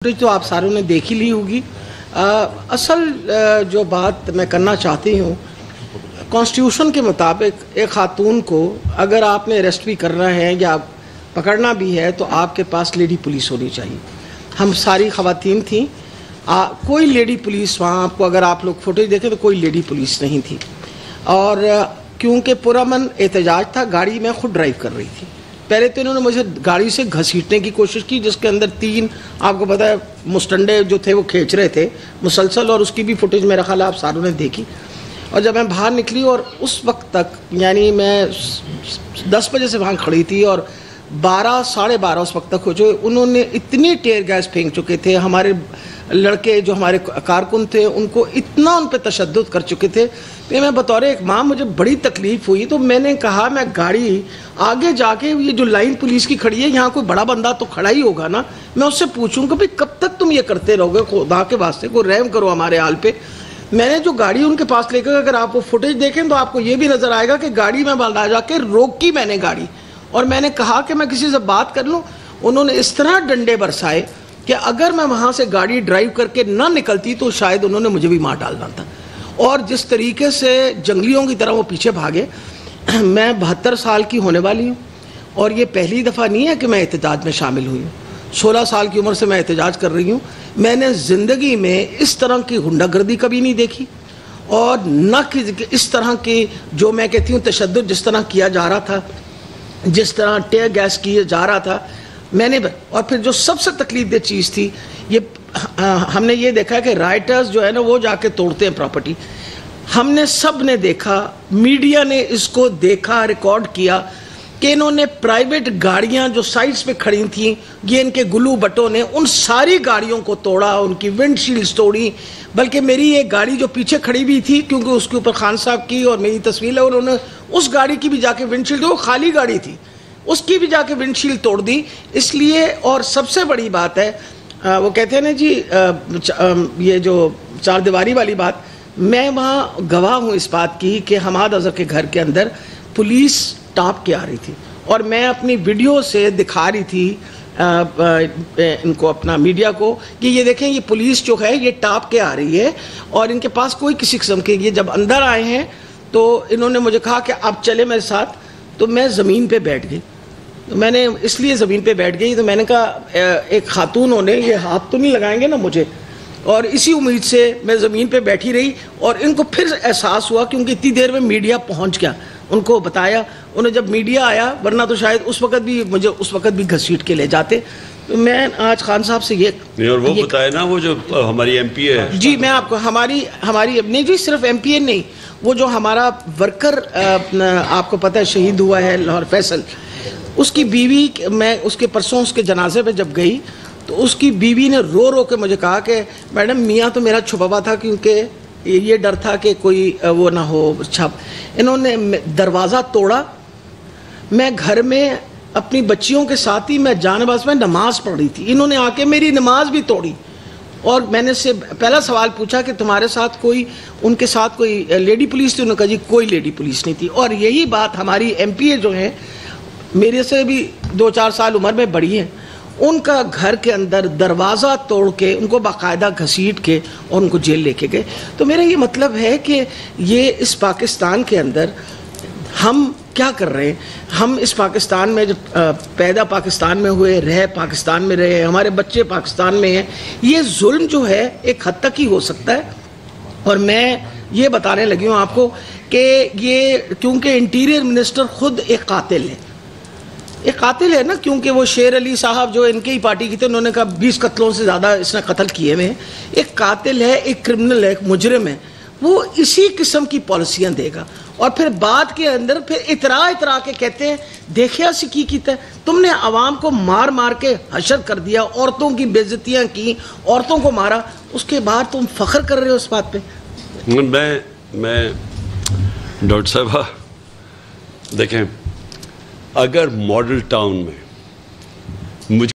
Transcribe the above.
तो आप सारों ने देख ही ली होगी। असल जो बात मैं करना चाहती हूँ, कॉन्स्टिट्यूशन के मुताबिक एक खातून को अगर आपने अरेस्ट भी करना है या पकड़ना भी है तो आपके पास लेडी पुलिस होनी चाहिए। हम सारी ख़वातीन थीं, कोई लेडी पुलिस वहाँ आपको अगर आप लोग फुटेज देखें तो कोई लेडी पुलिस नहीं थी। और क्योंकि पुरअमन एहतजाज था, गाड़ी मैं खुद ड्राइव कर रही थी। पहले तो इन्होंने मुझे गाड़ी से घसीटने की कोशिश की, जिसके अंदर 3 आपको पता है मुस्टंडे जो थे वो खींच रहे थे मुसलसल, और उसकी भी फुटेज मेरा ख्याल आप सारों ने देखी। और जब मैं बाहर निकली और उस वक्त तक यानी मैं 10 बजे से वहाँ खड़ी थी और 12 साढ़े 12 उस वक्त तक हो चुके, उन्होंने इतनी टेयर गैस फेंक चुके थे। हमारे लड़के जो हमारे कारकुन थे उनको इतना उन पर तशद्दुद कर चुके थे कि मैं बतौर एक माँ मुझे बड़ी तकलीफ़ हुई। तो मैंने कहा मैं गाड़ी आगे जाके ये जो लाइन पुलिस की खड़ी है, यहाँ कोई बड़ा बंदा तो खड़ा ही होगा ना, मैं उससे पूछूंगा भाई कब तक तुम ये करते रहोगे, खुदा के वास्ते को रहम करो हमारे हाल पे। मैंने जो गाड़ी उनके पास लेकर, अगर आप वो फुटेज देखें तो आपको ये भी नज़र आएगा कि गाड़ी में बाला जाके रोकी मैंने गाड़ी, और मैंने कहा कि मैं किसी से बात कर लूँ। उन्होंने इस तरह डंडे बरसाए कि अगर मैं वहाँ से गाड़ी ड्राइव करके ना निकलती तो शायद उन्होंने मुझे भी मार डालना था। और जिस तरीके से जंगलियों की तरह वो पीछे भागे। मैं 72 साल की होने वाली हूँ और ये पहली दफ़ा नहीं है कि मैं एहतजाज में शामिल हुई हूँ। 16 साल की उम्र से मैं एहतजाज कर रही हूँ। मैंने ज़िंदगी में इस तरह की गुंडागर्दी कभी नहीं देखी, और न कि इस तरह की जो मैं कहती हूँ तशद्दुद जिस तरह किया जा रहा था, जिस तरह टेयर गैस किया जा रहा था मैंने। और फिर जो सबसे तकलीफ दे चीज़ थी, ये हमने ये देखा कि राइटर्स जो है ना वो जाके तोड़ते हैं प्रॉपर्टी। हमने सब ने देखा, मीडिया ने इसको देखा, रिकॉर्ड किया कि इन्होंने प्राइवेट गाड़ियां जो साइड्स पे खड़ी थीं, ये इनके गुल्लू बटों ने उन सारी गाड़ियों को तोड़ा, उनकी विंडशील्ड्स तोड़ी। बल्कि मेरी एक गाड़ी जो पीछे खड़ी भी थी, क्योंकि उसके ऊपर खान साहब की और मेरी तस्वीर है, उन्होंने उस गाड़ी की भी जाके विंडशील्ड, वो खाली गाड़ी थी, उसकी भी जाके विंडशील्ड तोड़ दी। इसलिए, और सबसे बड़ी बात है, वो कहते हैं ना जी ये जो चार दीवारी वाली बात, मैं वहाँ गवाह हूँ इस बात की कि हमाद अजहर के घर के अंदर पुलिस टाप के आ रही थी, और मैं अपनी वीडियो से दिखा रही थी इनको, अपना मीडिया को, कि ये देखें ये पुलिस जो है ये टाप के आ रही है और इनके पास कोई किसी किस्म के। ये जब अंदर आए हैं तो इन्होंने मुझे कहा कि आप चले मेरे साथ, तो मैं ज़मीन पे बैठ गई। तो मैंने इसलिए ज़मीन पे बैठ गई, तो मैंने कहा एक खातून होने ये हाथ तो नहीं लगाएंगे ना मुझे, और इसी उम्मीद से मैं ज़मीन पे बैठी रही। और इनको फिर एहसास हुआ, क्योंकि इतनी देर में मीडिया पहुंच गया, उनको बताया, उन्हें जब मीडिया आया, वरना तो शायद उस वक्त भी मुझे उस वक्त भी घसीट के ले जाते। तो मैं आज खान साहब से ये नहीं, और वो बताया ना वो जो हमारी एमपी है जी, मैं आपको हमारी नहीं जी, सिर्फ एमपी नहीं, वो जो हमारा वर्कर आपको पता है शहीद हुआ है लाहौर फैसल, उसकी बीवी, मैं उसके परसों उसके जनाजे पे जब गई तो उसकी बीवी ने रो रो के मुझे कहा कि मैडम मियाँ तो मेरा छुपा हुआ था, क्योंकि ये डर था कि कोई वो ना हो छप। इन्होंने दरवाज़ा तोड़ा, मैं घर में अपनी बच्चियों के साथ ही मैं जानबाज में नमाज़ पढ़ रही थी, इन्होंने आके मेरी नमाज भी तोड़ी। और मैंने से पहला सवाल पूछा कि तुम्हारे साथ कोई, उनके साथ कोई लेडी पुलिस थी? उन्होंने कहा जी कोई लेडी पुलिस नहीं थी। और यही बात हमारी एमपीए जो हैं, मेरे से भी 2-4 साल उम्र में बड़ी हैं, उनका घर के अंदर दरवाज़ा तोड़ के उनको बाकायदा घसीट के और उनको जेल लेके गए। तो मेरा ये मतलब है कि ये इस पाकिस्तान के अंदर हम क्या कर रहे हैं। हम इस पाकिस्तान में जब पैदा पाकिस्तान में हुए, रहे पाकिस्तान में रहे, हमारे बच्चे पाकिस्तान में हैं, ये जुल्म जो है एक हद तक ही हो सकता है। और मैं ये बताने लगी हूँ आपको कि ये, क्योंकि इंटीरियर मिनिस्टर खुद एक कातिल है ना, क्योंकि वो शेर अली साहब जो इनके ही पार्टी के थे, उन्होंने कहा 20 कत्लों से ज़्यादा इसने कत्ल किए हुए हैं। एक कातिल है, एक क्रिमिनल है, एक मुजरिम है, वो इसी किस्म की पॉलिसियाँ देगा। और फिर बाद के अंदर फिर इतरा के कहते हैं देखिए असी की कीता है, तुमने आवाम को मार मार के हशर कर दिया, औरतों की बेइज्जतियाँ की, औरतों को मारा, उसके बाद तुम फख्र कर रहे हो इस बात पे। मैं डॉक्टर साहब देखें, अगर मॉडल टाउन में मुझे